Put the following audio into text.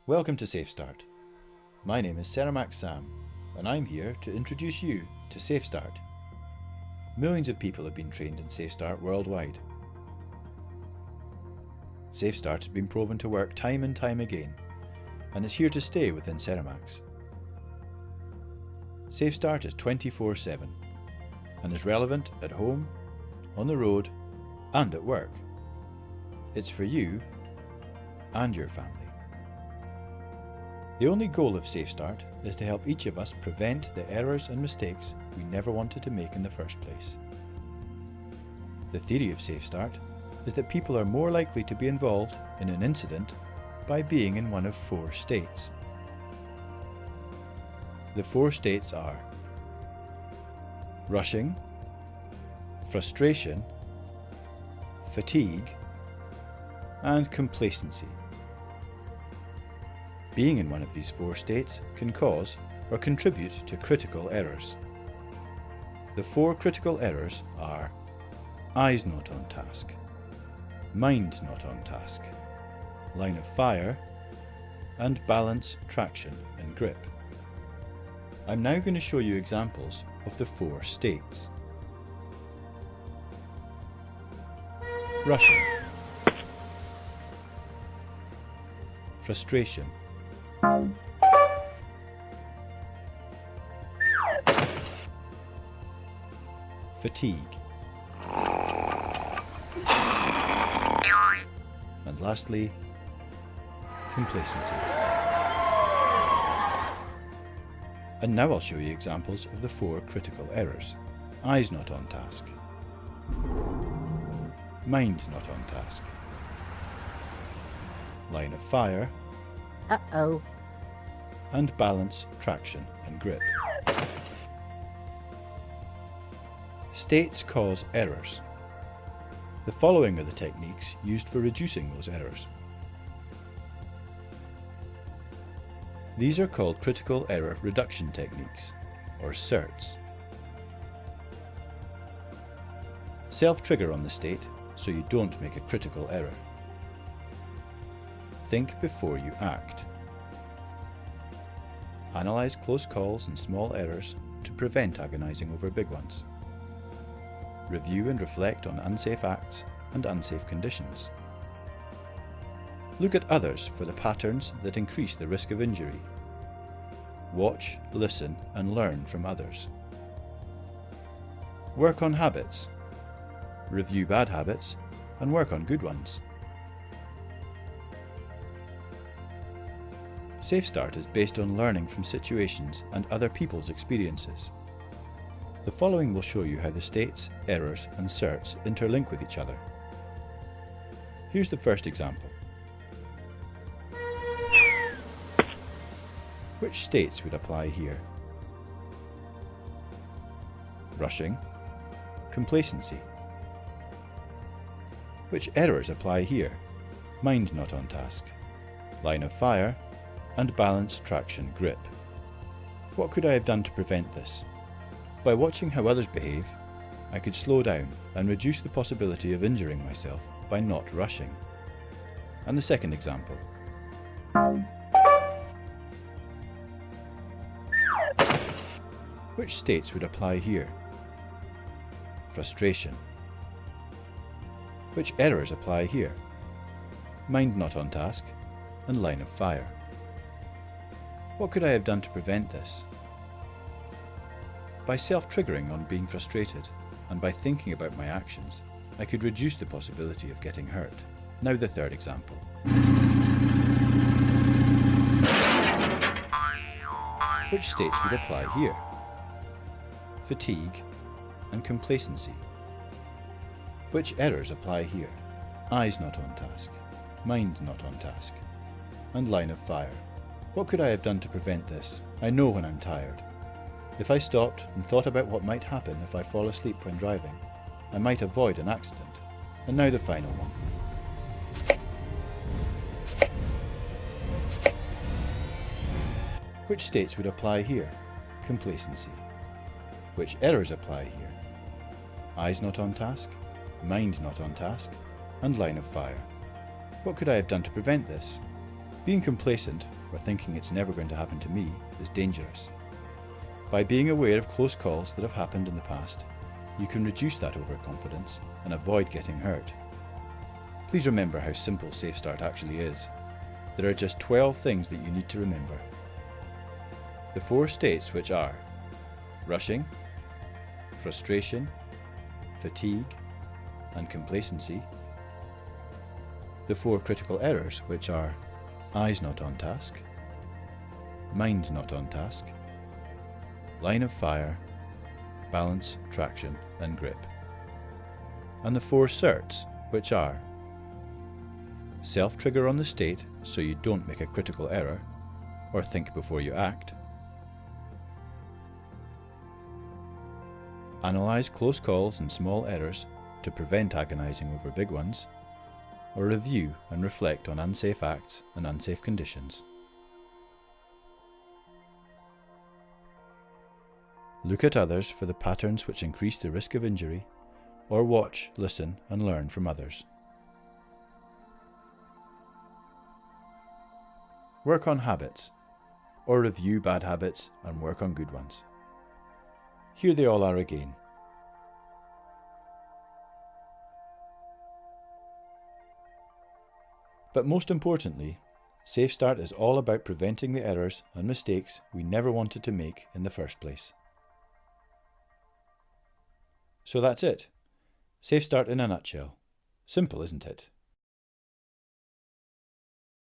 Welcome to SafeStart. My name is Serimax Sam, and I'm here to introduce you to SafeStart. Millions of people have been trained in SafeStart worldwide. SafeStart has been proven to work time and time again, and is here to stay within Serimax. SafeStart is 24/7 and is relevant at home, on the road, and at work. It's for you and your family. The only goal of SafeStart is to help each of us prevent the errors and mistakes we never wanted to make in the first place. The theory of SafeStart is that people are more likely to be involved in an incident by being in one of 4 states. The 4 states are rushing, frustration, fatigue, and complacency. Being in one of these 4 states can cause or contribute to critical errors. The 4 critical errors are eyes not on task, mind not on task, line of fire, and balance, traction, and grip. I'm now going to show you examples of the 4 states. Rushing, frustration, fatigue, and lastly, complacency. And now I'll show you examples of the 4 critical errors. Eyes not on task, mind not on task, line of fire, and balance, traction, and grip. States cause errors. The following are the techniques used for reducing those errors. These are called critical error reduction techniques, or CERTs. Self-trigger on the state so you don't make a critical error. Think before you act. Analyze close calls and small errors to prevent agonizing over big ones. Review and reflect on unsafe acts and unsafe conditions. Look at others for the patterns that increase the risk of injury. Watch, listen, and learn from others. Work on habits. Review bad habits and work on good ones. SafeStart is based on learning from situations and other people's experiences. The following will show you how the states, errors, and CERTs interlink with each other. Here's the first example. Which states would apply here? Rushing, complacency. Which errors apply here? Mind not on task, line of fire, and balance, traction, grip. What could I have done to prevent this? By watching how others behave, I could slow down and reduce the possibility of injuring myself by not rushing. And the second example. Which states would apply here? Frustration. Which errors apply here? Mind not on task and line of fire. What could I have done to prevent this? By self-triggering on being frustrated and by thinking about my actions, I could reduce the possibility of getting hurt. Now the third example. Which states would apply here? Fatigue and complacency. Which errors apply here? Eyes not on task, mind not on task, and line of fire. What could I have done to prevent this? I know when I'm tired. If I stopped and thought about what might happen if I fall asleep when driving, I might avoid an accident. And now the final one. Which states would apply here? Complacency. Which errors apply here? Eyes not on task, mind not on task, and line of fire. What could I have done to prevent this? Being complacent, or thinking it's never going to happen to me, is dangerous. By being aware of close calls that have happened in the past, you can reduce that overconfidence and avoid getting hurt. Please remember how simple SafeStart actually is. There are just 12 things that you need to remember. The 4 states, which are rushing, frustration, fatigue, and complacency. The 4 critical errors, which are eyes not on task, mind not on task, line of fire, balance, traction, and grip. And the 4 certs, which are self-trigger on the state so you don't make a critical error or think before you act, analyse close calls and small errors to prevent agonising over big ones, or review and reflect on unsafe acts and unsafe conditions. Look at others for the patterns which increase the risk of injury, or watch, listen and learn from others. Work on habits, or review bad habits and work on good ones. Here they all are again. But most importantly, SafeStart is all about preventing the errors and mistakes we never wanted to make in the first place. So that's it. SafeStart in a nutshell. Simple, isn't it?